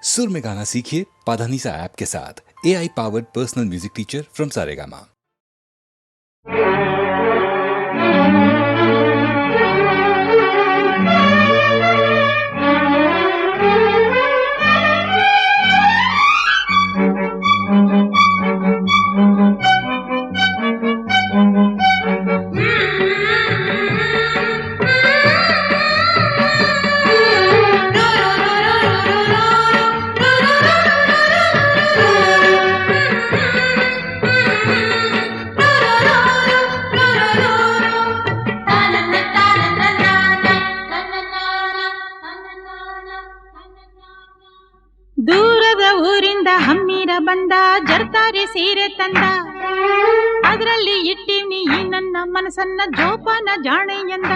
सुर में गाना सीखिए पाधानीसा ऐप के साथ। AI powered personal music teacher from Saregama. ದೂರದ ಊರಿಂದ ಹಮ್ಮಿರ ಬಂದ ಜರ್ತಾರಿ ಸೀರೆ ತಂದ, ಅದರಲ್ಲಿ ಇಟ್ಟಿವ್ನಿ ಈ ನನ್ನ ಮನಸ್ಸನ್ನ ಜೋಪಾನ ಜಾಣೆ ಎಂದ.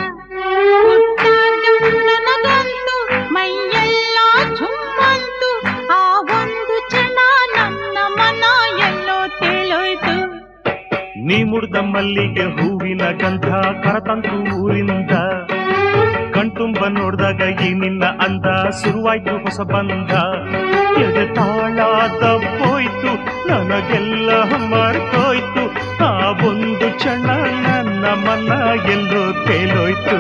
ನನಗಂತೂ ಮೈಯೆಲ್ಲ ಚುಮ್ಮಂತು, ಆ ಒಂದು ಕ್ಷಣ ನನ್ನ ಮನ ಎಲ್ಲೋ ತೇಲೋಯ್ತು. ನೀ ಮುಡ್ದ ಮಲ್ಲಿಗೆ ಹೂವಿನ ಗಂಧ ಕರತಂತು ಊರಿಂದ, ಕಣ್ತುಂಬ ನೋಡ್ದಾಗ ಈ ನಿನ್ನ ಅಂದ ಶುರುವಾಯ್ತು ಹೊಸ ಬಂಧ. ಎದೆ ತಾಳ ತಪ್ಪೋಯ್ತು, ನನಗೆಲ್ಲ ಮರ್ತೋಯ್ತು, ಆ ಒಂದು ಕ್ಷಣ ನನ್ನ ಮನ ಎಲ್ಲೋ ತೇಲೋಯ್ತು.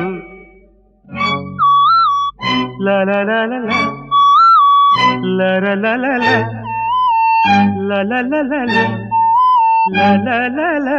ಲಲಲಲ ಲಲಲಲ ಲಲಲಲ ಲಲಲಲ.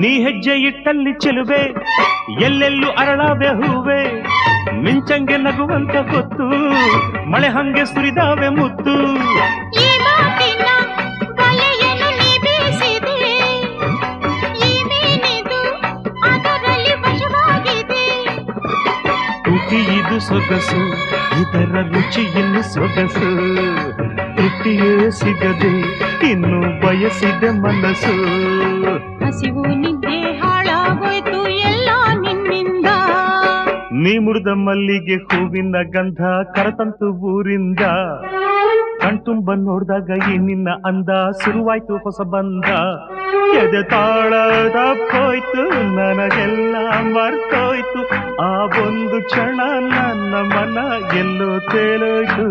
ನೀ ಹೆಜ್ಜೆ ಇಟ್ಟಲ್ಲಿ ಚೆಲುವೆ, ಎಲ್ಲೆಲ್ಲೂ ಅರಳಾವೆ ಹೂವೆ, ಮಿಂಚಂಗೆ ನಗುವಂತ ಗೊತ್ತು, ಮಳೆ ಹಂಗೆ ಸುರಿದಾವೆ ಮುತ್ತು. ಈ ಮಾತಿನ ಬಲೆಯನ್ನು ನೀ ಬೀಸಿದೆ, ಈ ಮೀನಿದು ಅದರಲ್ಲಿ ವಶವಾಗಿದೆ. ತುಟಿ ಇದು ಸೊಗಸು, ಇದರ ರುಚಿ ಇನ್ನು ಸೊಗಸು, ತೃಪ್ತಿಯೇ ಸಿಗದೆ ಇನ್ನು ಬಯಸಿದೆ ಮನಸ್ಸು. ಹಸಿವು ನಿದ್ದೆ ಹಾಳಾಗೋಯ್ತು ಎಲ್ಲ ನಿನ್ನಿಂದ. ನೀ ಮುಡ್ದ ಮಲ್ಲಿಗೆ ಹೂವಿನ ಗಂಧ ಕರತಂತು ಊರಿಂದ, ಕಣ್ತುಂಬ ನೋಡ್ದಾಗ ಈ ನಿನ್ನ ಅಂದ ಶುರುವಾಯ್ತು ಹೊಸ ಬಂಧ. ಎದೆ ತಾಳ ತಪ್ಪೋಯ್ತು, ನನಗೆಲ್ಲ ಮರ್ತೋಯ್ತು, ಆ ಒಂದು ಕ್ಷಣ ನನ್ನ ಮನ ಎಲ್ಲೋ ತೇಲೋಯ್ತು.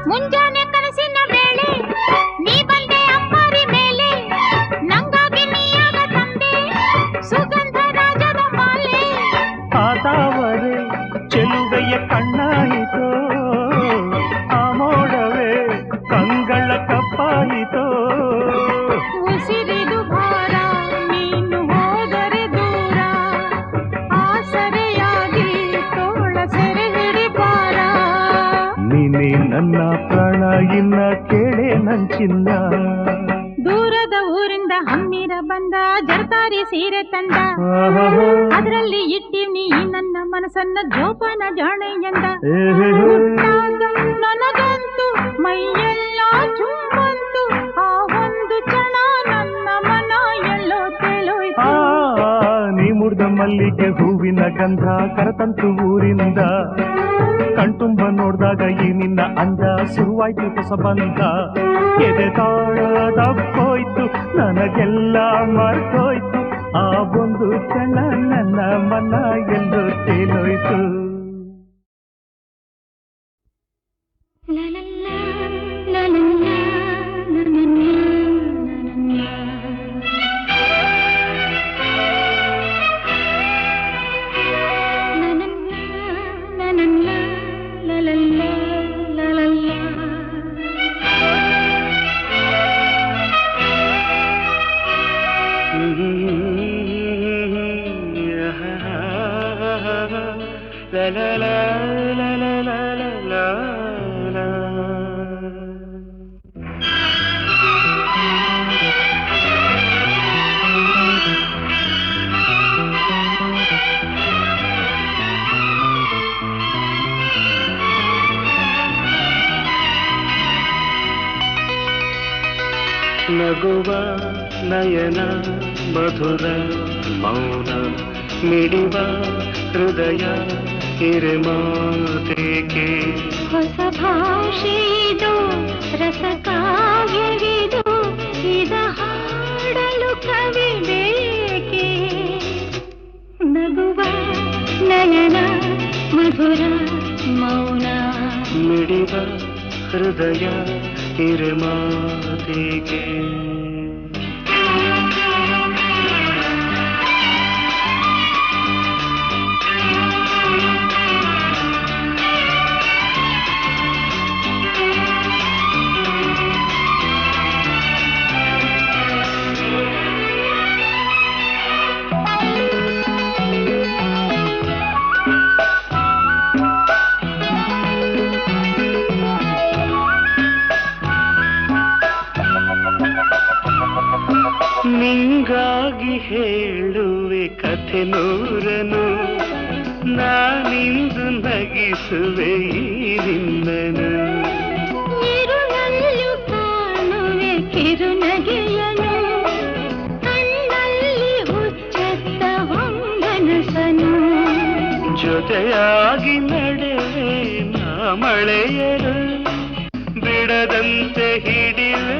ಮುಂಜಾನೆ ಕನಸಿನ ವೇಳೆ ನೀ ಬಂದೆ ಅಪ್ಪಾರಿ ಮೇಲೆ, ನಂಗಾಗಿ ನೀಯಾಗ ತಂದೆ ಸುಗಂಧ ರಾಜದ ಮಾಲೆ. ಆತಾವರೆ ಚೆಲುವೆಯ ಕಣ್ಣಾಯಿತೋ, ಆ ಮೋಡವೇ ಕಂಗಳ ಕಪ್ಪಾಯಿತೋ. ಉಸಿರಿದು ಭಾರ ನೀನು ಹೋದರೆ ದೂರ, ಆಸರೆಯಾಗಿ ತೋಳ ಸೆರೆ ಹಿಡಿಬಾರ. ನೀನೇ ನನ್ನ ಪ್ರಾಣ ಇನ್ನ ಕೇಳೆ ನಂಚಿನ್ನ. ದೂರದ ಊರಿಂದ ಹಮ್ಮಿರ ಬಂದ ಜರ್ತಾರಿ ಸೀರೆ ತಂದ, ಅದರಲ್ಲಿ ಇಟ್ಟಿವ್ನಿ ಈ ನನ್ನ ಮನಸ್ಸನ್ನ ಜೋಪಾನ ಜಾಣೆ ಎಂದ. ನನಗಂತೂ ಮೈಯೆಲ್ಲ ಚುಮ್ಮಂತು, ಆ ಒಂದು ಕ್ಷಣ ನನ್ನ ಮನ ಎಲ್ಲೋ ತೇಲೋಯ್ತು. ನೀ ಮುಡ್ದ ಮಲ್ಲಿಗೆ ಹೂವಿನ ಗಂಧ ಕರತಂತು ಊರಿಂದ, ಕಣ್ತುಂಬ ನೋಡ್ದಾಗ ಈ ನಿನ್ನ ಅಂದ ಶುರುವಾಯ್ತು ಹೊಸ ಬಂಧ. ಎದೆ ತಾಳ ತಪ್ಪೋಯ್ತು, ನನಗೆಲ್ಲ ಮರ್ತೋಯ್ತು, ಆ ಒಂದು ಕ್ಷಣ ನನ್ನ ಮನ ಎಲ್ಲೋ ತೇಲೋಯ್ತು. la la la la la la la la. ನಗುವ ನಯನ ಮಧುರ ಮೌನ ಮಿಡಿವ ಹೃದಯ ಹಿರಿಮಾತೆಗೆ ಹೊಸ ಭಾಷೆಯಿದು ರಸ ಕಾವ್ಯವಿದು ಇದ ಹಾಡಲು ಕವಿ ಬೇಕೆ ನಗುವ ನಯನ ಮಧುರ ಮೌನ ಮಿಡಿವ ಹೃದಯ ಹಿರಿಮಾತೆಗೆ ನಿಂಗಾಗಿ ಹೇಳುವೆ ಕಥೆ ನೂರನು ನಾನಿಂದು ನಗಿಸುವೆ ನಿನ್ನನು ಇರುಳಲ್ಲೂ ಕಾಣುವೆ ಕಿರುನಗೆಯನು ಕಣ್ಣಲ್ಲಿ ಹುಚ್ಚತ್ತ ಹೊಂಗನಸನು ಜೊತೆಯಾಗಿ ನಡೆವೆ ನಾ ಮಳೆಯರು ಬಿಡದಂತೆ ಹಿಡಿವೆ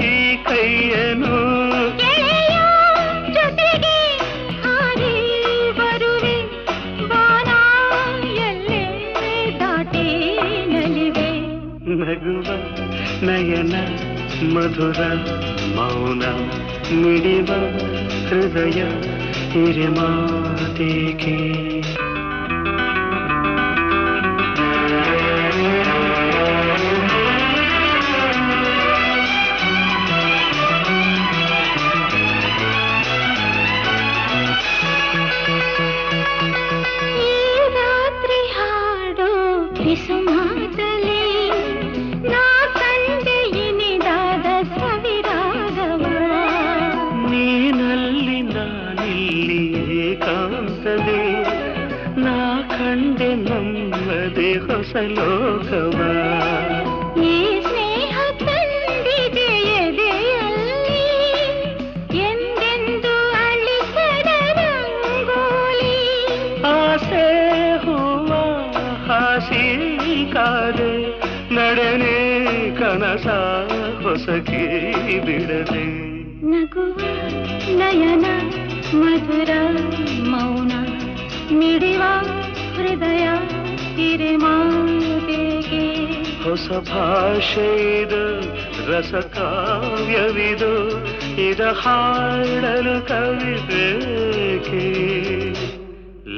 ಈ ಕೈಯನು ಜೊತೆಗೆ ಹಾರಿ ಬರುವೆ ಬಾನ ಎಲ್ಲೇ ದಾಟಿ ನಲಿವೆ ನಗುವ ನಯನ ಮಧುರ ಮೌನ ಮಿಡಿವ ಹೃದಯ ಹಿರಿಮಾತೆಗೆ ಸುಮಾತಲಿ ನಾ ಕಂಡೆ ಇನಿದಾದ ಸವಿರಾಗವ ನೀನಲ್ಲಿ ನಾನಿಲ್ಲಿ ಏಕಾಂತವೇ ನಾ ಕಂಡೆ ನಮ್ಮದೇ ಹೊಸ ಲೋಕವ ಈ ಸ್ನೇಹ ತಂದಿದೆ ಎದೆಯಲ್ಲಿ ಎಂದೆಂದು ಅಳಿಸದ ರಂಗೋಲಿ ಆಸೆ ಹೂವ ಹಾಸಿ ಕಾದೆ ನಡೆನೆ ಕನಸ ಹೊಸಕಿ ಬಿಡದೆ ನಗುವ ನಯನ ಮಧುರ ಮೌನ ಮಿಡಿವ ಹೃದಯ ಹಿರಿಮಾತೆಗೆ ಹೊಸ ಭಾಷೆಯಿದು ರಸ ಕಾವ್ಯವಿದು ಇದ ಹಾಡಲು ಕವಿ ಬೇಕೆ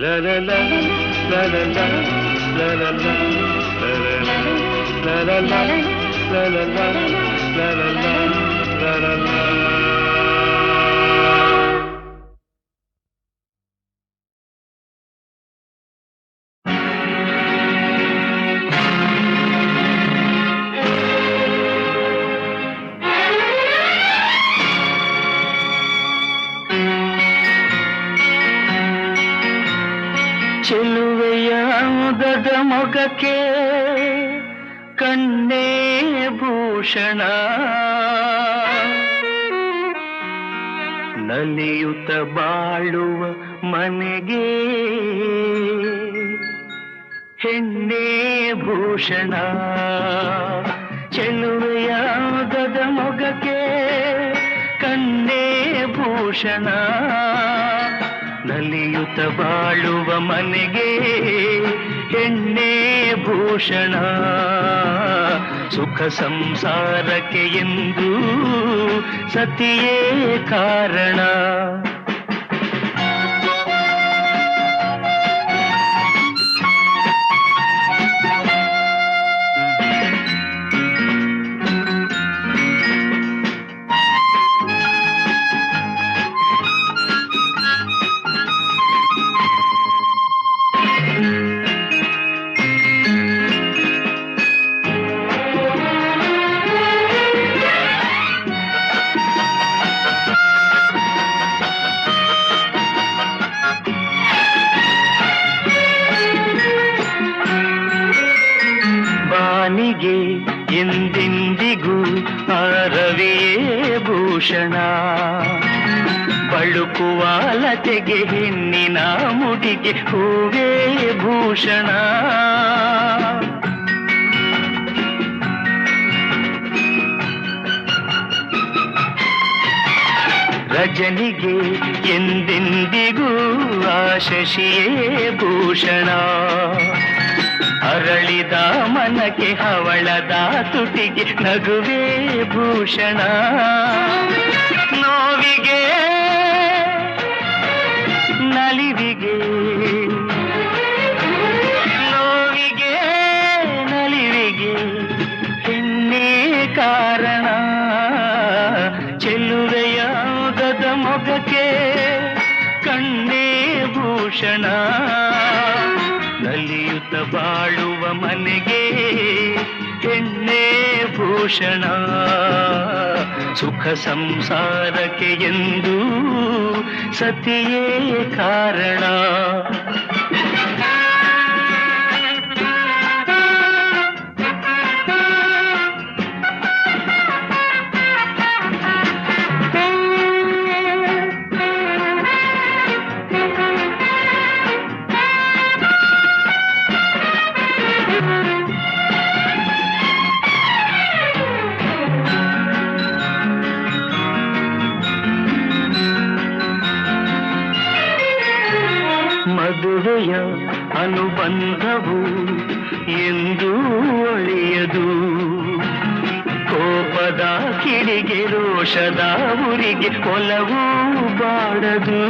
ಲಲಲ ಲಲಲ ಲಲಲ ಲಲಲ ಲಲಲ ಲಲಲ ಲಲಲ ಲಲಲ. ಚೆಲುವೆಯ ಉದದ ಮೊಗಕ್ಕೆ ಕಣ್ಣೇ ಭೂಷಣ ನಲಿಯುತ್ತ ಬಾಳುವ ಮನೆಗೆ ಹೆಣ್ಣೇ ಭೂಷಣ ಚೆಲುವೆಯ ಉದದ ಮೊಗಕ್ಕೆ ಕಣ್ಣೇ ಭೂಷಣ ನಲಿಯುತ್ತ ಬಾಳುವ ಮನೆಗೆ ಹೆಣ್ಣೇ ಭೂಷಣ ಸುಖ ಸಂಸಾರಕ್ಕೆ ಎಂದು ಸತಿಯೇ ಕಾರಣ ರಜನಿಗೆ ಎಂದೆಂದಿಗೂ ಆ ರವಿಯೇ ಭೂಷಣ. ಬಳುಕುವ ಲತೆಗೆ ಹೆಣ್ಣಿನ ಮುಡಿಗೆ ಹೂವೇ ಭೂಷಣ. ರಜನಿಗೆ ಎಂದೆಂದಿಗೂ ಆ ಶಶಿಯೇ ಭೂಷಣ. ಅರಳಿದ ಮನಕ್ಕೆ ಹವಳದ ತುಟಿಗೆ ನಗುವೇ ಭೂಷಣ. ನೋವಿಗೆ ನಲಿವಿಗೆ ನೋವಿಗೆ ನಲಿವಿಗೆ ಹೆಣ್ಣೇ ಕಾರಣ. ಚೆಲ್ಲುವೆಯ ಮೊಗಕ್ಕೆ ಕಣ್ಣೇ ಭೂಷಣ. ನಲಿಯುತ್ತ ಬಾಳುವ ಮನೆಗೆ ಹೆಣ್ಣೇ ಭೂಷಣ. ಸುಖ ಸಂಸಾರಕ್ಕೆ ಎಂದು ಸತಿಯೇ ಕಾರಣ. ಮದುವೆಯ ಅನುಬಂಧವು ಎಂದು ಒಳೆಯದು. ಕೋಪದ ಕಿಡಿಗೆ ರೋಷದ ಉರಿಗೆ ಒಲವು ಬಾಡದು.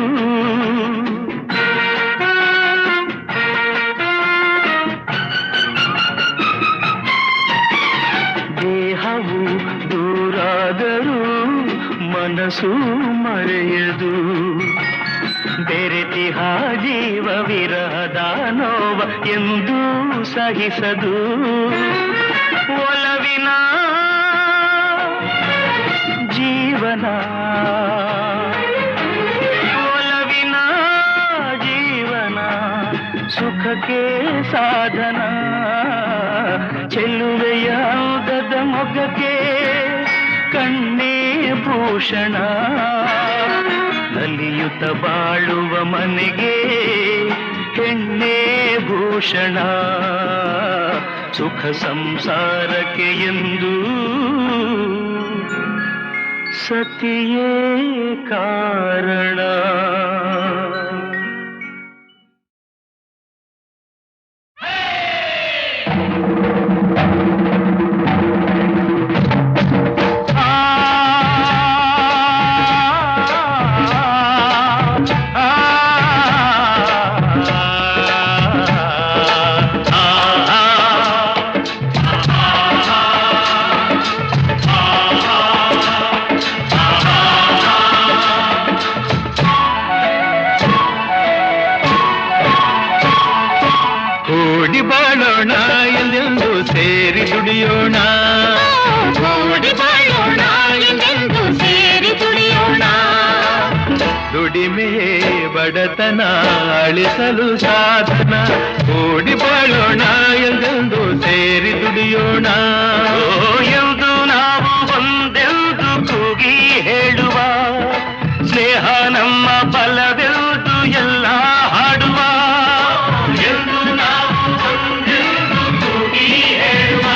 ದೇಹವು ದೂರಾದರೂ ಮನಸ್ಸು ಮರೆಯದು. ಬೆರೆತಿಹ ಜೀವ ವಿರಹದ ನೋವ ಎಂದು ಸಹಿಸದು. ಒಲವಿನ ಜೀವನ ಒಲವಿನ ಜೀವನ ಸುಖಕ್ಕೆ ಸಾಧನ. ಚೆಲ್ಲುವೆಯ ಗದ ಮೊಗಕ್ಕೆ ಕಣ್ಣೇ ಭೂಷಣ. ನಲಿಯುತ್ತ ಬಾಳುವ ಮನೆಗೆ ಹೆಣ್ಣೇ ಭೂಷಣ. ಸುಖ ಸಂಸಾರಕ್ಕೆ ಎಂದು ಸತಿಯೇ ಕಾರಣ. ಕೂಡಿ ಬಾಳೋಣ ಎಂದೆಂದು ಸೇರಿ ದುಡಿಯೋಣ. ಕೂಡಿ ಬಾಳೋಣ ಎಂದೆಂದು ಸೇರಿ ದುಡಿಯೋಣ. ದುಡಿಮೆಯೇ ಬಡತನ ಅಳಿಸಲು ಸಾಧನ. ಕೂಡಿ ಬಾಳೋಣ ಎಂದೆಂದು ಸೇರಿ ದುಡಿಯೋಣ. ಎಂದು ನಾವು ಒಂದೆಂದು ಕೂಗಿ ಹೇಳುವ ಸ್ನೇಹ ನಮ್ಮ ಬಲವೆಂದು ಎಲ್ಲ ಹಾಡುವ. ಎಂದು ನಾವು ಒಂದೆಂದು ಕೂಗಿ ಹೇಳುವ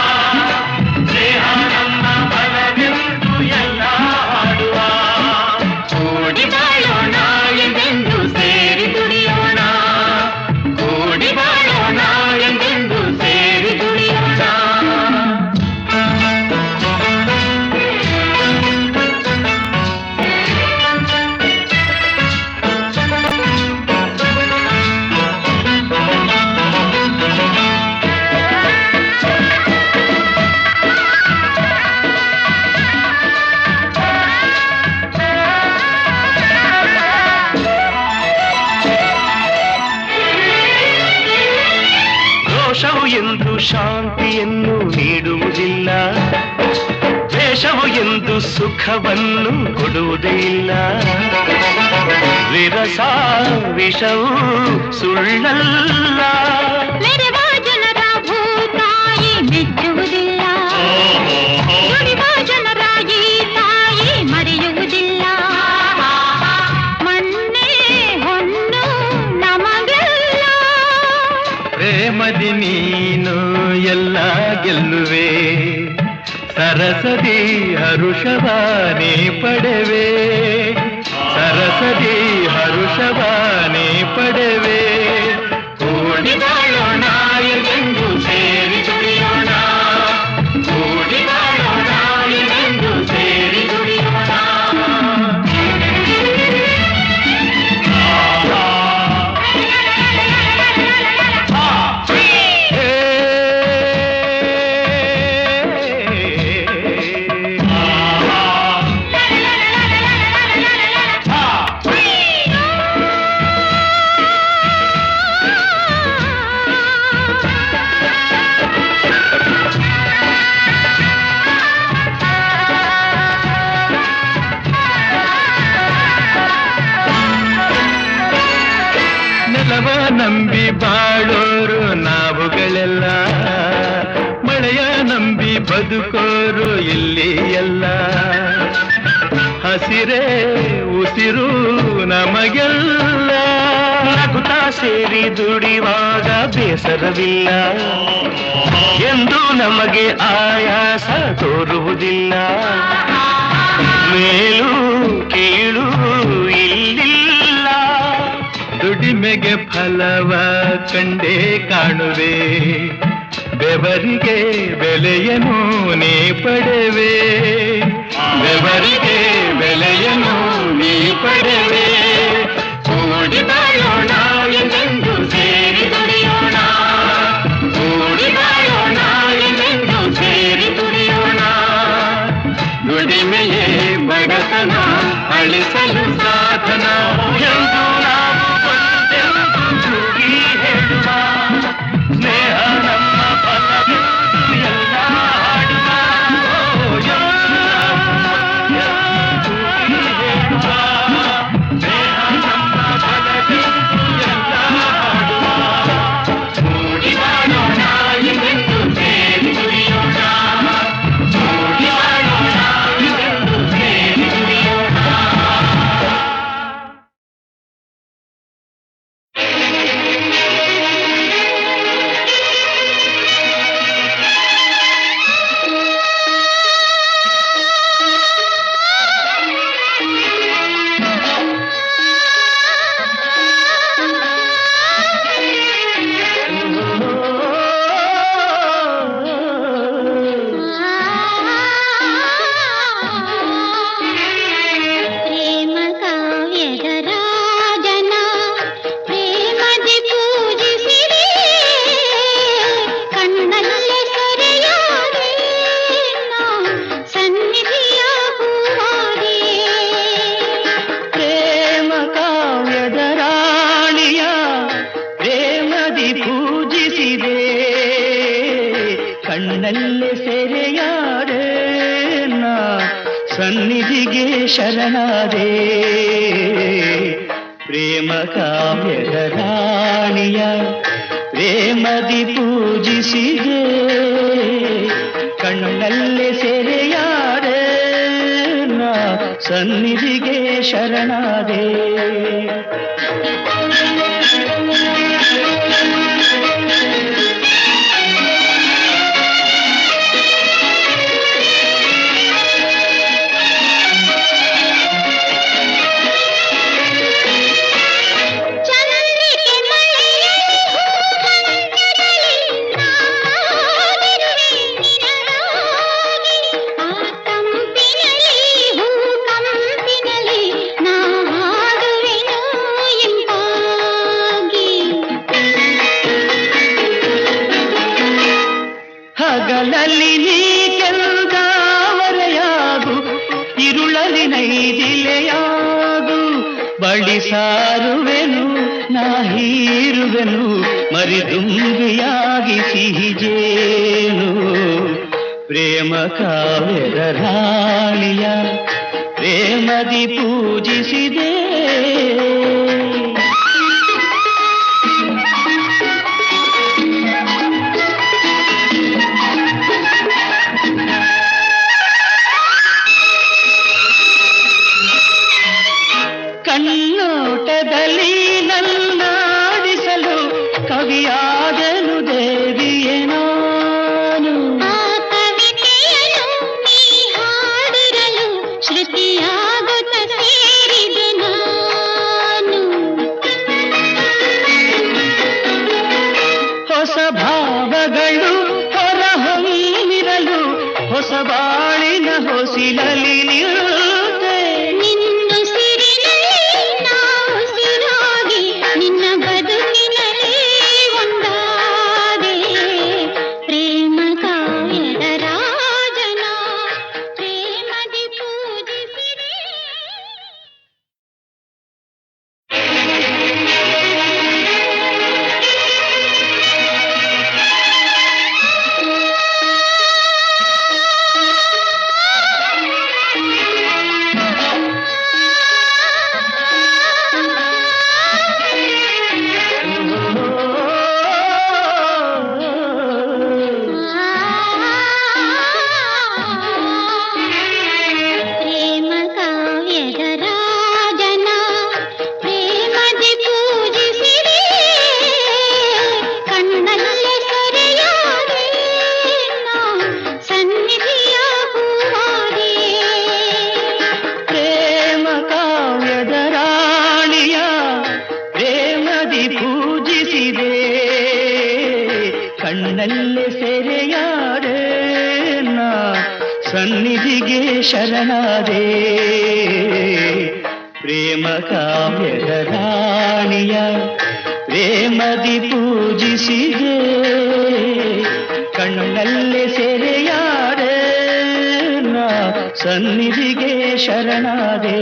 ಸ್ನೇಹ ನಮ್ಮ ಬಲವೆಂದು ಎಲ್ಲ ಹಾಡುವ. ಕೂಡಿ ಬಾಳೋಣ ಎಂದೆಂದು ಸೇರಿ ದುಡಿಯೋಣ. ಕೂಡಿ ಬಾಳೋಣ ಎಂದೆಂದು ಸೇರಿ ದುಡಿಯೋಣ. ರೋಷವು ಎಂದು ಶಾಂತಿಯನ್ನು ನೀಡುವುದಿಲ್ಲ. ದ್ವೇಷವು ಎಂದು ಸುಖವನ್ನು ಕೊಡುವುದೇ ಇಲ್ಲ. ವಿರಸ ವಿಷವು ಸುಳ್ಳಲ್ಲ. ಮೆರವ ಜನರ ಭೂತಾಯಿ ಮೆಚ್ಚುವುದಿಲ್ಲ. ಪ್ರೇಮದಿ ನೀನು ಎಲ್ಲ ಗೆಲ್ಲುವೆ, ಸರಸದಿ ಹರುಷವಾನೇ ಪಡೆವೆ, ಸರಸದಿ ಹರುಷವಾನೇ ಪಡೆವೆ. ಕೂಡಿ ಬಾಳೋಣ ಎಂದು ಸೇರಿ ದುಡಿಯೋಣ, ಕೂಡಿ ಬಾಳೋಣ ಎಂದು ಸೇರಿ ದುಡಿಯೋಣ. ನಂಬಿ ಬಾಳೋರು ನಾವುಗಳೆಲ್ಲ, ಮಳೆಯ ನಂಬಿ ಬದುಕೋರು ಇಲ್ಲಿ ಎಲ್ಲ. ಹಸಿರೇ ಉಸಿರು ನಮಗೆಲ್ಲ, ನಗುತ್ತಾ ಸೇರಿ ದುಡಿವಾಗ ಬೇಸರವಿಲ್ಲ, ಎಂದು ನಮಗೆ ಆಯಾಸ ತೋರುವುದಿಲ್ಲ. ಮೇಲು ಕೀಳು ಇಲ್ಲಿಲ್ಲ, ದುಡಿಮೆಗೆ ಫಲವ ಕಂಡೇ ಕಾಣುವೆ, ಬೆವರಿಗೆ ಬೆಲೆಯನ್ನು ನೀ ಪಡೆವೆ, ಬೆವರಿಗೆ ಬೆಲೆಯನ್ನು ನೀ ಪಡೆವೆ. ಕೂಡಿ ಬಾಳೋಣ ಎಂದು ಸೇರಿ ದುಡಿಯೋಣ, ಕೂಡಿ ಬಾಳೋಣ ಎಂದು ಸೇರಿ ದುಡಿಯೋಣ. ದುಡಿಮೆಯೇ ಬಡತನ ಅಳಿಸಲು ಸಾಧನ ಎಂದು ನಾವು ಒಂದೆಂದು ಕೂಗಿ ಹೇಳುವ, ಸ್ನೇಹ ನಮ್ಮ ಫಲವೆಂದು ಎಲ್ಲ ಹಾಡುವ. ಕೂಗಿ ಹೇಳುವ, ಸ್ನೇಹ ನಮ್ಮ ಫಲವೆಂದು ಎಲ್ಲ ಹಾಡುವ. ಕೂಡಿ ಬಾಳೋಣ ಎಂದು ಸೇರಿ ದುಡಿಯೋಣ, ಕೂಡಿ ಬಾಳೋಣ ಎಂದು ಸೇರಿ ದುಡಿಯೋಣ. ಪ್ರೇಮ ಕಾವ್ಯದ ರಾಜನ ಪ್ರೇಮದಿ ಪೂಜಿಸಿದೆ, ಕಣ್ಣಲ್ಲೇ ಸೆರೆಯಾದೆ ನಾ ಸನ್ನಿಧಿಯ ಹೂವಾದೆ. ಪ್ರೇಮ ಕಾವ್ಯದ ರಾಣಿಯ ಪ್ರೇಮದಿ ಪೂಜಿಸಿದೆ, ಕಣ್ಣಲ್ಲೇ ಸೆರೆಯಾದೆ ನಾ ಸನ್ನಿಧಿಗೆ ಶರಣಾದೆ. ಪ್ರೇಮ ಕಾವ್ಯದ ರಾಣಿಯ ಪ್ರೇಮದಿ ಪೂಜಿಸಿದೆ, ಕಣ್ಣಲ್ಲೇ ಸೆರೆಯಾದೆ ನಾ ಸನ್ನಿಧಿಗೆ ಶರಣಾದೆ. ಚಂದ್ರಿಕೆ ಮಳೆಯಲ್ಲಿ ಹೂಮಂಜರಲ್ಲಿ ನಾನಿರುವೆ ನಿನಗಾಗಿ, ಆ ತಂಪಿನಲ್ಲಿ ಹೂ ಕಂಪಿನಲ್ಲಿ ನಾ ಹಾಡುವೆನು ಎಂಬಾಗಿ. ಹಗಲಲ್ಲಿ ನೀ ಕೆಂದಾವರೆಯಾಗು, ഇരുಳಲಿ ನೈದಿಲೆಯಾಗು, ಬಳಿ ಸಾರುವೆನು ನಾ ಹೀರುವೆನು ಮರಿದುಂಬಿಯಾಗಿ ಸಿಹಿಜೇನು. ಪ್ರೇಮ ಕಾವ್ಯದ ರಾಣಿಯ ಪ್ರೇಮದಿ ಪೂಜಿಸಿದೆ. ಕಣ್ಣೋಟದಲ್ಲಿ ನನ್ನಾಡಿಸಲು ಕವಿಯಾದನು ಹೊಸ ಭಾವಗಳು ಹೊರಹೊಮ್ಮಿರಲು ಹೊಸ ಬಾಳಿನ ಹೊಸಿಲಲಿ ನಿಲ್ಲುತ್ತೆ. ನಿನ್ನುಸಿರಿನಲ್ಲಿ ನಾವುಸಿರಾಗಿ ನಿನ್ನ ಬದುಕಿನಲ್ಲಿ ಒಂದಾದೆ ಪ್ರೇಮ ಕಾವ್ಯದ ರಾಜನ ಪ್ರೇಮದಿ ಪೂಜಿಸಿದೆ. ಪ್ರೇಮ ಕಾವ್ಯದ ರಾಜನ ಪ್ರೇಮದಿ ಪೂಜಿಸಿದೆ ಕಣ್ಣಲ್ಲೇ ಸೆರೆಯಾದೆ ನಾ ಸನ್ನಿಧಿಯ ಹೂವಾದೆ. ಪ್ರೇಮ ಕಾವ್ಯದ ರಾಣಿಯ ಪ್ರೇಮದಿ ಪೂಜಿಸಿದೆ ಕಣ್ಣಲ್ಲೇ ಸೆರೆಯಾದೆ ನಾ ಸನ್ನಿಧಿಗೆ ಶರಣಾದೆ. ಪ್ರೇಮ ಕಾವ್ಯದ ರಾಣಿಯ ಪ್ರೇಮದಿ ಪೂಜಿಸಿದೆ ಕಣ್ಣಲ್ಲೇ ಸೆರೆಯಾದೆ ನಾ ಸನ್ನಿಧಿಗೆ ಶರಣಾದೆ.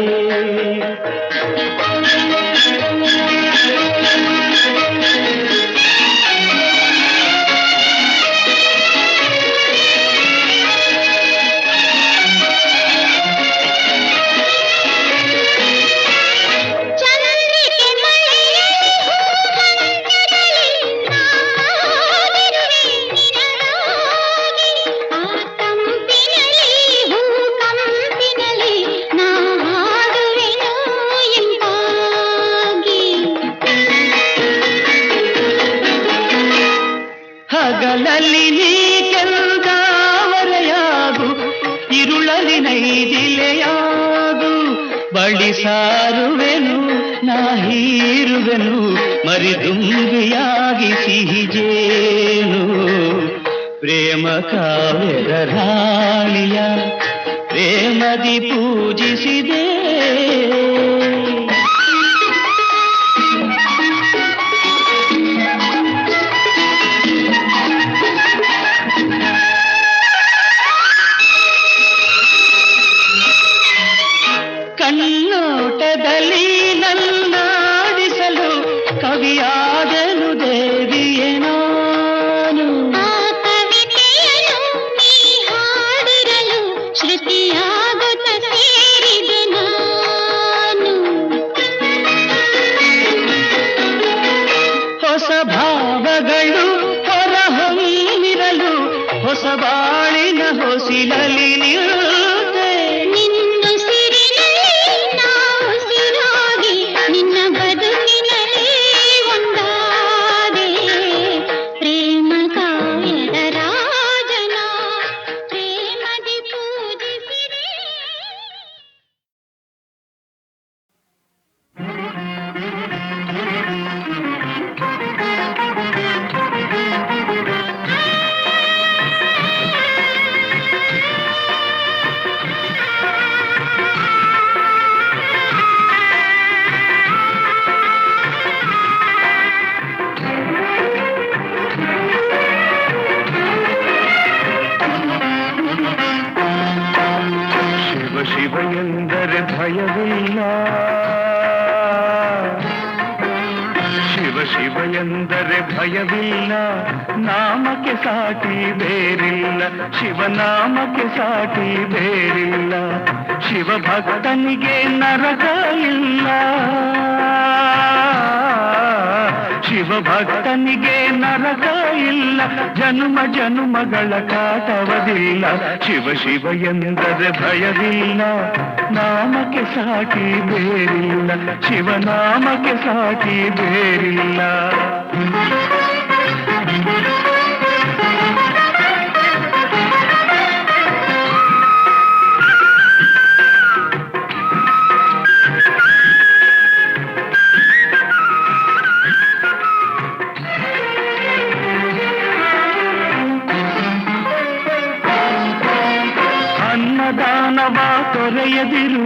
ಚಂದ್ರಿಕೆ ಮಳೆಯಲ್ಲಿ ಹೂಮಂಜದಲ್ಲಿ ನಾವಿರುವೆ ನಿನಗಾಗಿ ಆ ಕಂಪಿನಲ್ಲಿ ಹೂಕಂಪಿನಲ್ಲಿ ನಾ ಹಾಡುವೆನು ಇಂಪಾಗಿ. ಹಗಲಲ್ಲಿ ನೀ ಕೆಂದಾವರೆಯಾಗು ಇರುಳಲಿ ನೈದಿಲೆಯಾಗು ಬಳಿ ಸಾರುವೆನು ನಾ ಹೀರುವೆನು ಮರಿದುಂಬಿಯಾಗಿ ಸಿಹಿಜೇನು. ಪ್ರೇಮ ಕಾವ್ಯದ ರಾಣಿಯ ಪ್ರೇಮದಿ ಪೂಜಿಸಿದೆ. ಕಣ್ಣೋಟದಲ್ಲಿ ನನ್ನಾಡಿಸಲು ಕವಿಯಾದನು ದೇವಿಯೇ ನಾನು. ಆ ಕವಿತೆಯನ್ನು ನೀ ಹಾಡಿರಲು ಶ್ರುತಿಯಾಗುತ್ತ ಸೇರಿದೆ ನಾನು. ಹೊಸ ಭಾವಗಳು ಹೊರಹೊಮ್ಮಿರಲು ಹೊಸ ಬಾಳಿನ ಹೊಸಿಲಲಿ ನಿಲ್ಲುತ್ತೆ. ನಿನ್ನುಸಿರಿನಲ್ಲಿ ನಾವುಸಿರಾಗಿ ನಿನ್ನ ಬದುಕಿನಲ್ಲಿ ಒಂದಾದೆ ಪ್ರೇಮ ಕಾವ್ಯದ ರಾಜನ ಪ್ರೇಮದಿ ಪೂಜಿಸಿದೆ. ಶಿವ ಶಿವ ಎಂದರೆ ಭಯವಿಲ್ಲ, ಶಿವ ಶಿವ ಎಂದರೆ ಭಯವಿಲ್ಲ, ನಾಮಕ್ಕೆ ಸಾಟಿ ಬೇರಿಲ್ಲ, ಶಿವನಾಮಕ್ಕೆ ಸಾಟಿ ಬೇರಿಲ್ಲ, ಶಿವ ಭಕ್ತನಿಗೆ ನರಕ ಇಲ್ಲ, ಶಿವ ಭಕ್ತನಿಗೆ ನರಕ ಇಲ್ಲ, ಜನ್ಮ ಜನ್ಮಗಳ ಕಾಟವದಿಲ್ಲ, ಶಿವ ಶಿವ ಎಂದರೆ ಭಯವಿಲ್ಲ, ನಾಮಕ್ಕೆ ಸಾಟಿ ಬೇರಿಲ್ಲ, ಶಿವನಾಮಕ್ಕೆ ಸಾಟಿ ಬೇರಿಲ್ಲ. ತೊರೆಯದಿರು,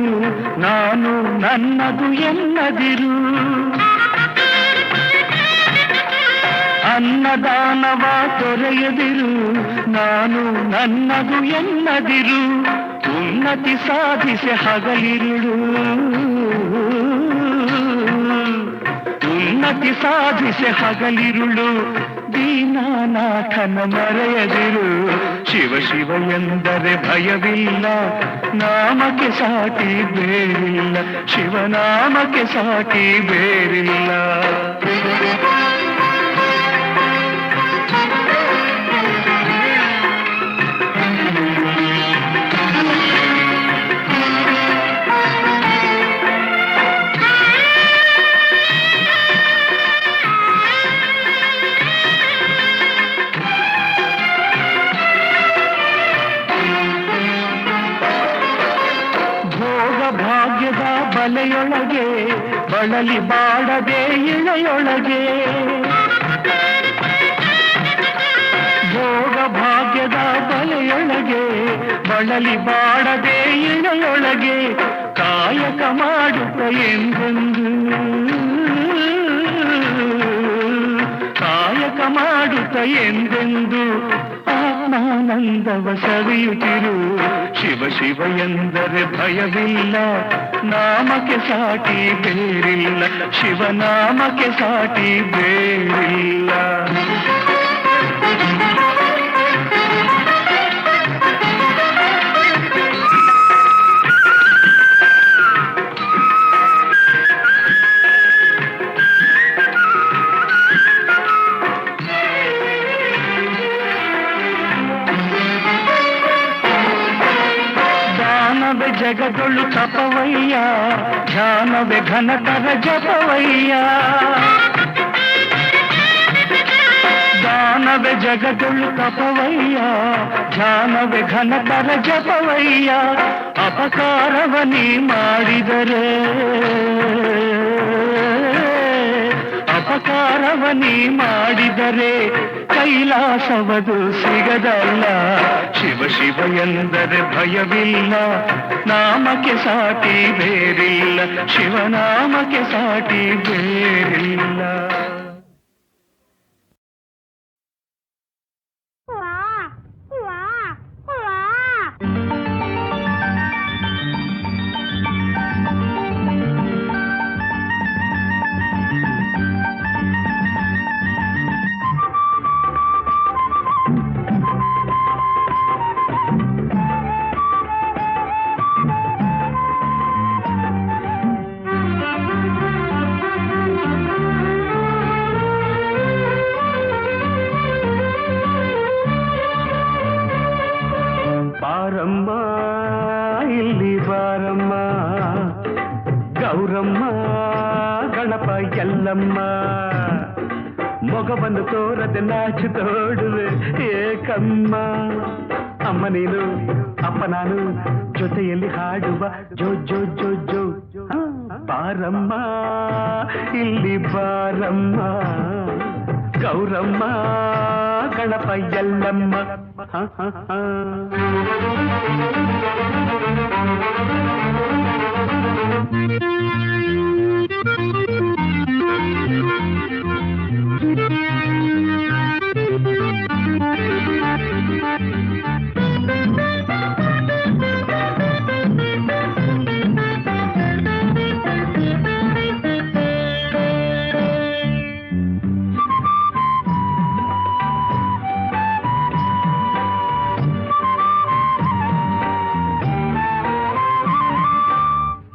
ನಾನು ನನ್ನದು ಎನ್ನದಿರು. ಅನ್ನದಾನವ ತೊರೆಯದಿರು, ನಾನು ನನ್ನದು ಎನ್ನದಿರು. ಉನ್ನತಿ ಸಾಧಿಸಿ ಹಗಲಿರುಳು, ಉನ್ನತಿ ಸಾಧಿಸಿ ಹಗಲಿರುಳು. ದೀನಾನಾಥನ ಮರೆಯದಿರು, ಶಿವ ಶಿವ ಎಂದರೆ ಭಯವಿಲ್ಲ. ನಾಮಕ್ಕೆ ಸಾಟಿ ಬೇರಿಲ್ಲ, ಶಿವನಾಮಕ್ಕೆ ಸಾಟಿ ಬೇರಿಲ್ಲ. ಬಲೆಯೊಳಗೆ ಬಳಲಿ ಬಾಡದೆ ಇಳೆಯೊಳಗೆ, ಭೋಗ ಭಾಗ್ಯದ ಬಲೆಯೊಳಗೆ ಬಳಲಿ ಬಾಡದೆ ಇಳೆಯೊಳಗೆ. ಕಾಯಕ ಮಾಡುತ್ತ ಎಂದೆಂದು, ಕಾಯಕ ಮಾಡುತ್ತ ಎಂದೆಂದು ಆತ್ಮಾನಂದವ ಸವಿಯುತ್ತಿರು. ಶಿವ ಶಿವ ಎಂದರೆ ಭಯವಿಲ್ಲ, ನಾಮಕ್ಕೆ ಸಾಟಿ ಬೇರಿಲ್ಲ, ಶಿವನಾಮಕ್ಕೆ ಸಾಟಿ ಬೇರಿಲ್ಲ. ಜಗದೊಳು ತಪವಯ್ಯ, ಧ್ಯಾನವೇ ಘನತರ ಜಪವಯ್ಯ. ದಾನವೇ ಜಗದೊಳು ತಪವಯ್ಯ, ಧ್ಯಾನವೇ ಘನತರ ಜಪವಯ್ಯ. ಅಪಕಾರವ ನೀ ಮಾಡಿದರೆ, ಅಪಕಾರವ ನೀ ಮಾಡಿದರೆ ಕೈಲಾಸವದು ಸಿಗದಲ್ಲ. ಶಿವ ಶಿವ ಎಂದರೆ ಭಯವಿಲ್ಲ, ನಾಮಕ್ಕೆ ಸಾಟಿ ಬೇರಿಲ್ಲ, ಶಿವನಾಮಕ್ಕೆ ಸಾಟಿ ಬೇರಿಲ್ಲ. ಬಾರಮ್ಮ ಇಲ್ಲಿ ಬಾರಮ್ಮ, ಗೌರಮ್ಮ ಗಣಪ ಎಲ್ಲಮ್ಮ. ಮೊಗವನ್ನು ತೋರದೆ ನಾಚು ತೋಡುವೆ ಏಕಮ್ಮ. ಅಮ್ಮ ನೀನು ಅಪ್ಪ ನಾನು ಜೊತೆಯಲ್ಲಿ ಹಾಡುವ ಜೋ ಜೋ ಜೋ ಜೋ. ಬಾರಮ್ಮ ಇಲ್ಲಿ ಬಾರಮ್ಮ, ಗೌರಮ್ಮ ಗಣಪ ಎಲ್ಲಮ್ಮ.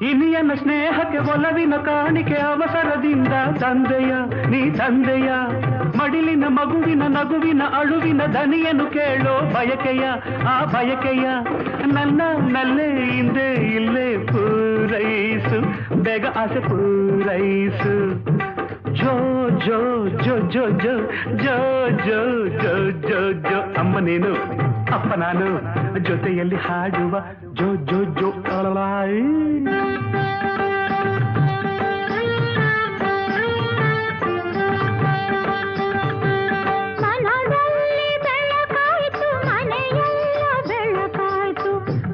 ಇನಿಯನ ಸ್ನೇಹಕ್ಕೆ ಒಲವಿನ ಕಾಣಿಕೆ ಅವಸರದಿಂದ ತಂದೆಯ ನೀ ತಂದೆಯ. ಮಡಿಲಿನ ಮಗುವಿನ ನಗುವಿನ ಅಳುವಿನ ದನಿಯನ್ನು ಕೇಳೋ ಬಯಕೆಯ ಆ ಬಯಕೆಯ. ನನ್ನ ನಲ್ಲೇ ಹಿಂದೆ ಇಲ್ಲೇ ಪೂರೈಸು, ಬೇಗ ಆಸೆ ಪೂರೈಸು. ಜೋ ಜೋ ಜೋ ಜೋ ಜೋ ಜೋ ಜೋ ಜೋ ಜೋ ಜೋ. ಅಮ್ಮ ನೀನು ಅಪ್ಪ ನಾನು ಜೊತೆಯಲ್ಲಿ ಹಾಡುವ ಜೋ ಜೋ ಜೋ.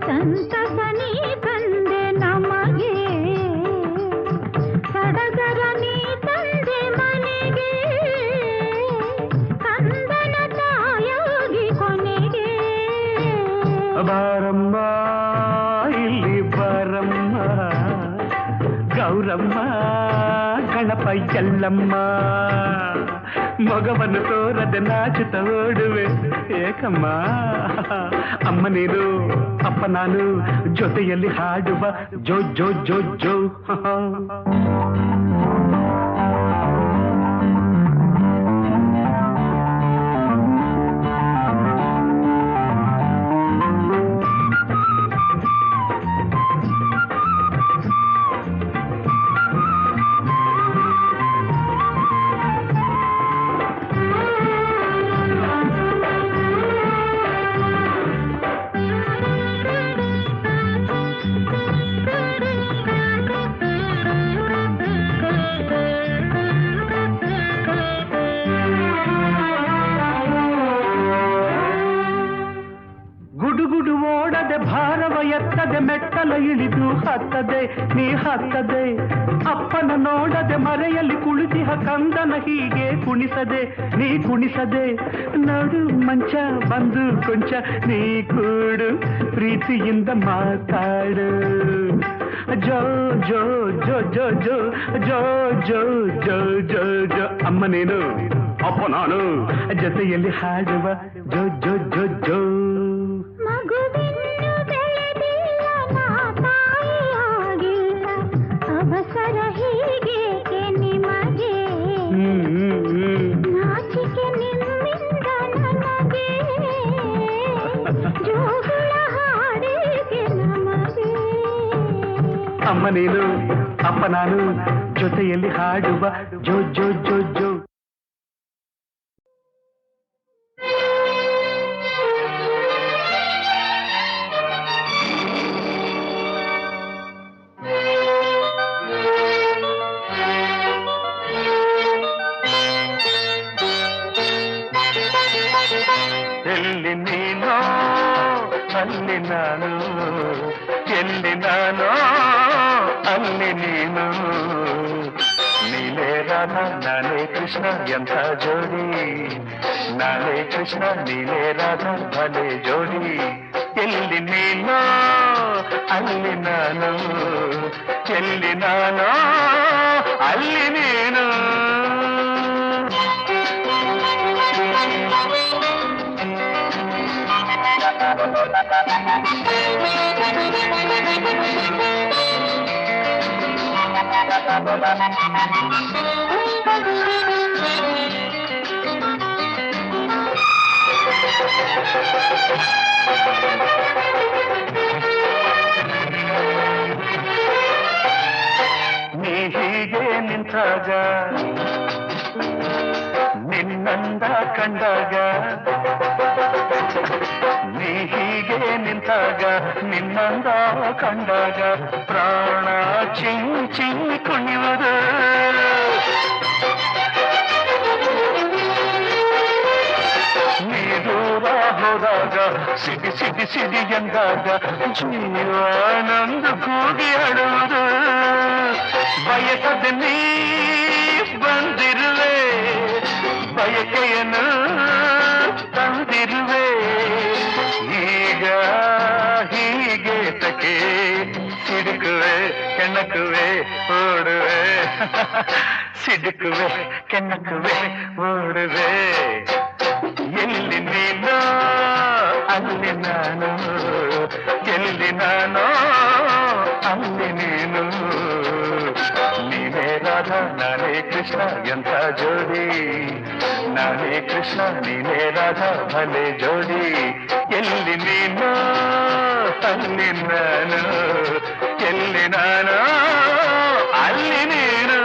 ಸಂತಸ ನೀ ಬಂದ ಎಲ್ಲಮ್ಮ ಗಣಪ ಎಲ್ಲಮ್ಮ ಮಗವನ್ನು ತೋರದೆ ನಾಚುತ್ತ ಓಡುವೆ ಏಕಮ್ಮ ಅಮ್ಮ ನೀನು ಅಪ್ಪ ನಾನು ಜೊತೆಯಲ್ಲಿ ಹಾಡುವ ಜೋ ಜೋ ಜೋ ಜೋ ಗುಡುಗುಡು ಓಡದೆ ಭಾರವ ಎತ್ತದೆ ಮೆಟ್ಟಲ ಇಳಿದು ಹತ್ತದೆ ನೀ ಹತ್ತದೆ ಅಪ್ಪನ ನೋಡದೆ ಮರೆಯಲ್ಲಿ ಕುಳಿತಿಹ ಕಂದನ ಹೀಗೆ ಕುಣಿಸದೆ ನೀ ಕುಣಿಸದೆ ನೋಡು ಮಂಚ ಬಂದು ಕೊಂಚ ನೀ ಕೂಡು ಪ್ರೀತಿಯಿಂದ ಮಾತಾಡು ಜೋ ಜೋ ಜೋ ಜೋ ಜೋ ಜೋ ಜೋ ಜೋ ಜೋ ಜೋ ಅಮ್ಮ ನೀನು ಅಪ್ಪ ನಾನು ಜೊತೆಯಲ್ಲಿ ಹಾಡುವ ಜೋ ಜೋ ಜೋ ಜೋ ಮಗುವಿನ್ನು ಬೆಳೆದಿಲ್ಲ ನಾ ತಾಯಿಯಾಗಿಲ್ಲ ಅವಸರ ಹೀಗೇಕೆ ನಿಮಗೆ ನಾಚಿಕೆ ನಿಮ್ಮಿಂದ ನನಗೆ ಜೋಗುಳ ಹಾಡಿಗೆ ನಮಗೆ ಅಮ್ಮ ನೀನು ಅಪ್ಪ ನಾನು ಜೊತೆಯಲ್ಲಿ ಹಾಡುವ ಜೋ ಜೋ ಜೋ ಜೋ ಎಲ್ಲಿ ನೀನೋ ಅಲ್ಲಿ ನಾನು ಎಲ್ಲಿ ನಾನೋ ಅಲ್ಲಿ ನೀನು ನೀಲೇ ರಾಧಾ ನಾನೇ ಕೃಷ್ಣ ಎಂಥ ಜೋಡಿ ನಾನೇ ಕೃಷ್ಣ ನೀಲೇ ರಾಧಾ ಭಲೆ ಜೋಡಿ ಎಲ್ಲಿ ನೀನೋ ಅಲ್ಲಿ ನಾನು ಎಲ್ಲಿ ನಾನೋ ಅಲ್ಲಿ ನೀನು ನೀ ಹೀಗೆ ನಿಂತಾಗ ನಿನ್ನಂದ ಕಂಡಾಗ ನೀ ಹೀಗೆ ನಿಂತಾಗ ನಿನ್ನಂದ ಕಂಡಾಗ ಪ್ರಾಣ ಚಿಂಚಿ ಕುಣಿಯುವುದು ನೀ ದೂರ ಹೋದಾಗ ಸಿಡಿ ಸಿಡಿ ಸಿಡಿ ಎಂದಾಗ ಜೀವಾನಂದ ಕೂಗಿ ಆಡುವುದು ಬಯಸದೆ ನೀ ಬಂದಿರುವೆ ಬಯಕೆಯನ್ನು ತಂದಿರುವೆ ಈಗ ಹೀಗೆ ತಕೆ ಸಿಡುಕುವೆ ಕೆಣಕುವೆ ಓಡುವೆ ಸಿಡುಕುವೆ ಕೆಣಕುವೆ ಓಡುವೆ ಎಲ್ಲಿ ನೀನು ಅಲ್ಲಿ ನಾನು ಎಲ್ಲಿ ನಾನು ಅಲ್ಲಿ ನೀನು ನೀನೇ ರಾಧಾ ನಾನೇ ಕೃಷ್ಣ ಎಂಥ ಜೋಡಿ ನಾನೇ ಕೃಷ್ಣ ನೀನೇ ರಾಧಾ ಭಲೆ ಜೋಡಿ ಎಲ್ಲಿ ನೀನು ಅಲ್ಲಿ ನಾನು ಎಲ್ಲಿ ನಾನು ಅಲ್ಲಿ ನೀನು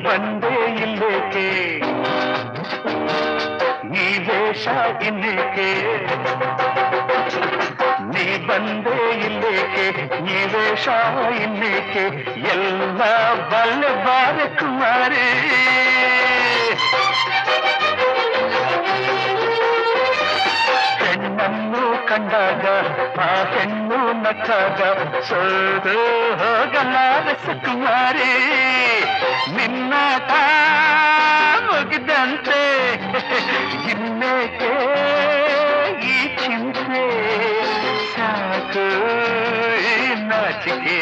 ಬಂದೆ ಇಲ್ಲೇಕೆ ಈ ವೇಷ ಇನ್ನೇಕೆ ನೀ ಬಂದೆ ಇಲ್ಲೇಕೆ ಈ ವೇಷ ಇನ್ನೇಕೆ ಎಲ್ಲ ಬಲ್ಲೆ ಬಾರೆ ಕುಮಾರಿ ಹೆಣ್ಣನ್ನು ಕಂಡಾಗ ಆ ಹೆಣ್ಣು ನಕ್ಕಾಗ ಸೋದು ಹೋಗಲಾರೆ ಸುಕುಮಾರಿ ನಿನ್ನಾಟ ಮುಗಿದಂತೆ ಇನ್ನೇಕೆ ಈ ಚಿಂತೆ ಸಾಕು ಈ ನಾಚಿಕೆ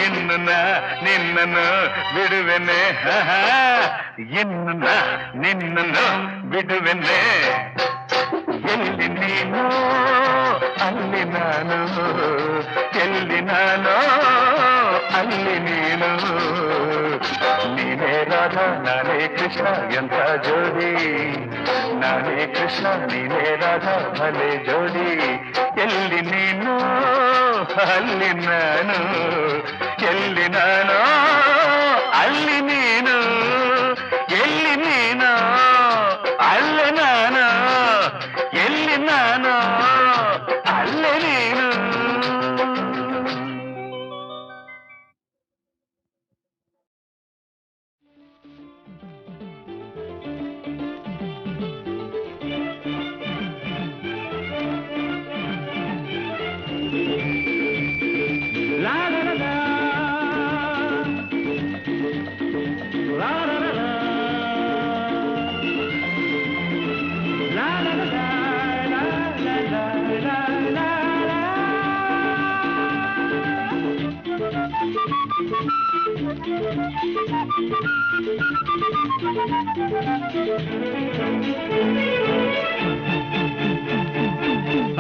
ಇನ್ನು ನಿನ್ನನ್ನು ಬಿಡುವೆನೆ ಇನ್ನು ನಿನ್ನನ್ನು ಬಿಡುವೆನೆ ಎಲ್ಲಿ ನೀನು ಅಲ್ಲಿ ನಾನು ಎಲ್ಲಿ ನಾನು ಅಲ್ಲಿ ನೀನು ನೀನೇ ರಾಧಾ ನಾನೇ ಕೃಷ್ಣ ಎಂಥ ಜೋಡಿ ನಾನೇ ಕೃಷ್ಣ ನೀನೇ ರಾಧಾ ಭಲೆ ಜೋಡಿ ಎಲ್ಲಿ ನೀನು ಅಲ್ಲಿ ನಾನು ಎಲ್ಲಿ ನಾನು ಅಲ್ಲಿ ನೀನು ಎಲ್ಲಿ ನೀನು ಅಲ್ಲೇ ನಾನು ಎಲ್ಲಿ ನಾನು ಅಲ್ಲೇ ನೀನು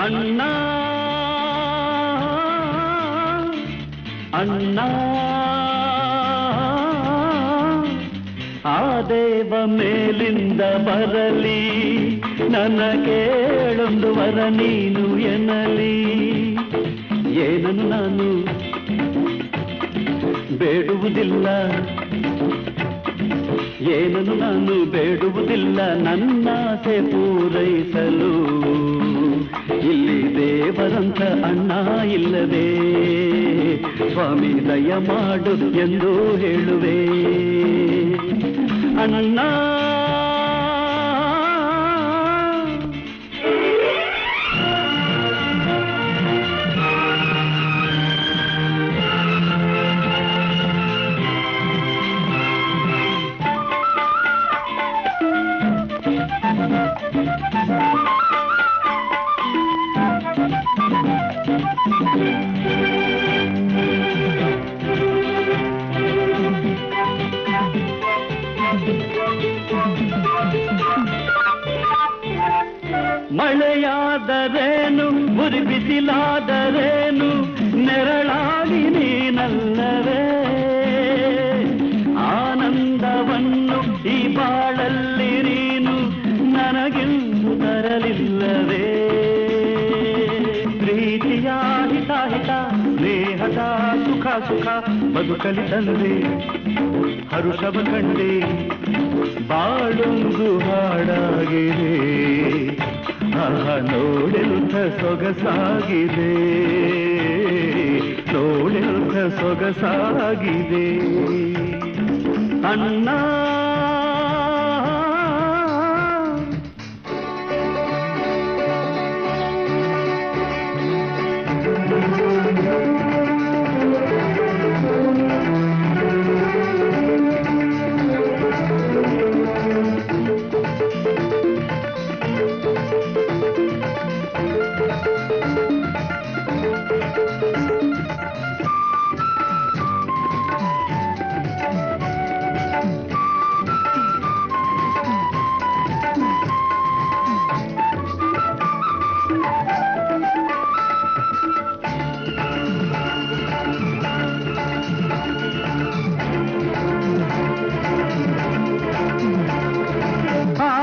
ಅಣ್ಣ ಅಣ್ಣ ಆ ದೇವ ಮೇಲಿಂದ ಬರಲಿ ನನ್ನ ಕೇಳೊಂದು ವರ ನೀನು ಎನ್ನಲಿ ಏನನ್ನು ನಾನು ಬೇಡುವುದಿಲ್ಲ ಏನನ್ನು ನಾನು ಬೇಡುವುದಿಲ್ಲ ನನ್ನಾಸೆ ಪೂರೈಸಲು ಇಲ್ಲಿ ದೇವರಂತ ಅಣ್ಣ ಇಲ್ಲವೇ ಸ್ವಾಮಿ ದಯ ಮಾಡು ಎಂದು ಹೇಳುವೆ ಅಣ್ಣ ಮಳೆಯಾದರೇನು ಉರಿ ಬಿಸಿಲಾದರೇನು ನೆರಳಾಗಿ ನೀನಲ್ಲವೇ ಆನಂದವನ್ನು ಈ ಬಾಳಲ್ಲಿ ನೀನು ನನಗೆಂದು ತರಲಿಲ್ಲವೇ ಪ್ರೀತಿಯ ಹಿತ ಹಿತ ಸ್ನೇಹದ ಸುಖ ಸುಖ ಬದುಕಲಿ ತಂದೆ ಹರುಷವ ಕಂಡೆ ಬಾಳೊಂದು ಹಾಡಾಗಿದೆ ನೋಡೆಂಥ ಸೊಗಸಾಗಿದೆ ನೋಡೆಂಥ ಸೊಗಸಾಗಿದೆ ಅಣ್ಣ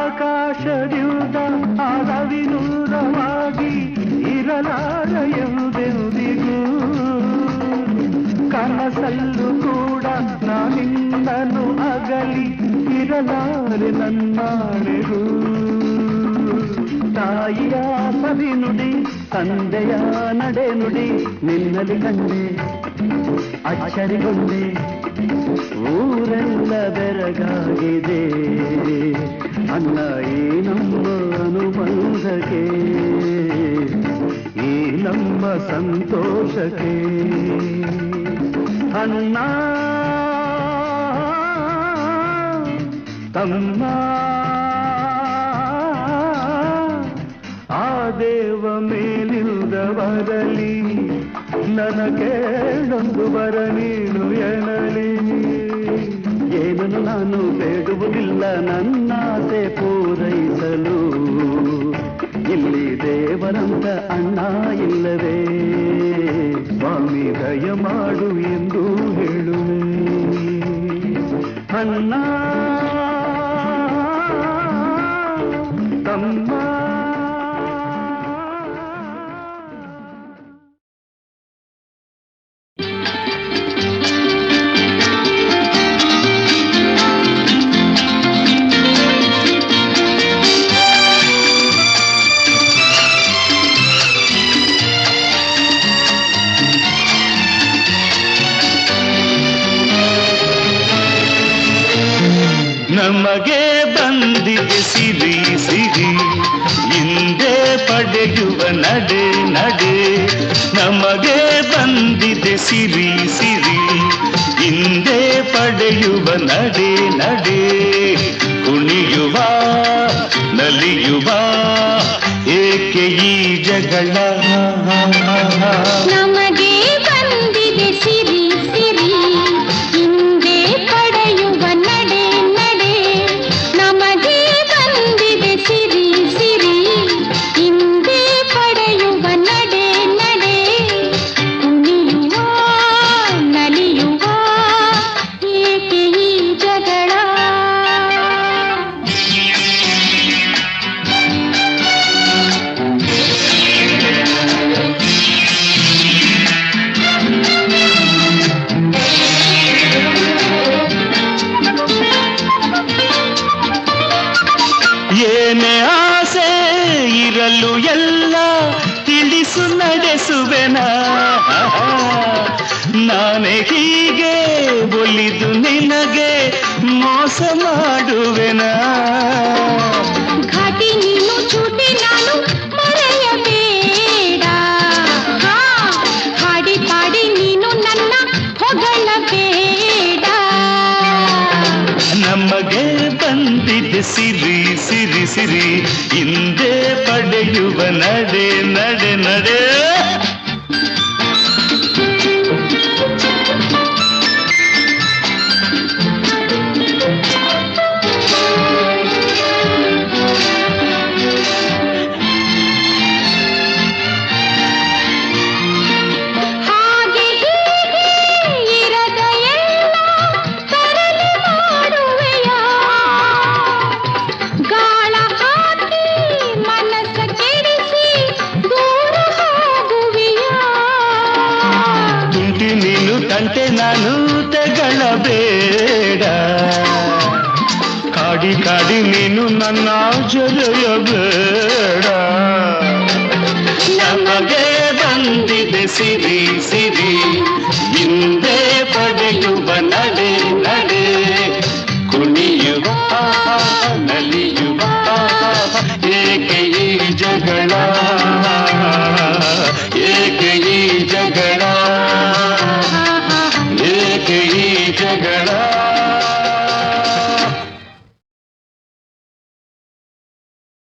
ಆಕಾಶದಿಂದ ಆದವಿನೂರವಾಗಿ ಇರಲಾರ ಎಂದೆಂದಿಗೂ ಕನಸಲ್ಲೂ ಕೂಡ ನಾನಿಂದನು ಅಗಲಿ ಇರಲಾರೆ ನನ್ನಾಳೆಗೂ ತಾಯಿಯ ಸವಿನುಡಿ ಸಂದೆಯ ನಡೆ ನುಡಿ ನಿನ್ನಲ್ಲಿ ಕಂಡೆ ಅಚ್ಚರಿಗೊಂಡೆ ಊರೆಲ್ಲ ಬೆರಗಾಗಿದೆ ಅನ್ನ ಈ ನಮ್ಮ ಅನುಬಂಧಕ್ಕೆ ಈ ನಮ್ಮ ಸಂತೋಷಕ್ಕೆ ಅಣ್ಣ ತಮ್ಮ ಆ ದೇವ ಮೇಲಿಲ್ದ ಬರಲಿ ನನಗೇಳೊಂದು ಬರ ನೀನು ಎನ್ನಲಿ ಏನನ್ನು ನಾನು ಬೇಡುವುದಿಲ್ಲ ನನ್ನಾಸೆ ಪೂರೈಸಲು ಇಲ್ಲಿ ದೇವರಂತ ಅಣ್ಣ ಇಲ್ಲವೇ ಸ್ವಾಮಿ ದಯ ಮಾಡು ಎಂದು ಹೇಳುವೆ ಅಣ್ಣ ತಮ್ಮ ನಮಗೆ ಬಂದಿದೆ ಸಿರಿ ಸಿರಿ ಹಿಂದೆ ಪಡೆಯುವ ನಡೆ ನಡೆ ನಮಗೆ ಬಂದಿದೆ ಸಿರಿ ಸಿರಿ ಹಿಂದೆ ಪಡೆಯುವ ನಡೆ ನಡೆ ಕುಣಿಯುವ ನಲಿಯುವ ಏಕೆ ಈ ಜಗಳ ನಮಗೆ ಬಂದಿದೆ ಸಿರಿ ಸಿರಿ ಹಿಂದೆ ಪಡೆಯುವ ನಡೆ ನಡೆ ನಮಗೆ ಬಂದಿದೆ ಸಿರಿ ಸಿರಿ ಹಿಂದೆ ಪಡೆಯುವ ನಡೆ ನಡೆ ಕುಣಿಯುವ ನಲಿಯುವ ಏಕೆ ಈ ಜಗಳ ಏನೇ ಆಸೆ ಇರಲು ಎಲ್ಲ ತಿಳಿಸು ನಡೆಸುವೆನ ನಾನೇ ಹೀಗೆ ಒಲಿದು ನಿನಗೆ ಮೋಸ ಮಾಡುವೆನ ಘಾಟಿ ನೀನು ಚೂಟಿ ನಾನು ಮರೆಯಬೇಡ ಹಾಡಿ ಪಾಡಿ ನೀನು ನನ್ನ ಹೊಗಳಬೇಡ ನಮಗೆ ಬಂದಿದೆ ಸಿರಿ ಸಿರಿ ಸಿರಿ ಹಿಂದೆ ಪಡೆಯುವ ನಡೆ ನಡೆ ನಡೆ ಹಾಗೆ ಹೀಗೆ ಇರದ ಎಲ್ಲ ತರಲೆ ಮಾಡುವೆಯ ಗಾಳ ಹಾಕಿ ಮನಸ್ಸ ಕೆಡಿಸಿ ದೂರ ಹೋಗುವೆಯ ತುಂಟಿ ನೀನು ತಂಟೆ ನಾನು ತೆಗಳಬೇಡ ಕಾಡಿ ಕಾಡಿ ನೀನು ನನ್ನ ಜೊರೆಯಬೇಡ ನಮಗೆ ಬಂದಿದೆ ಸಿರಿ ಸಿರಿ ಹಿಂದೆ ಪಡೆಯುವ ನಡೆ ನಡೆ ಕುಣಿಯುವ ನಲಿಯುವ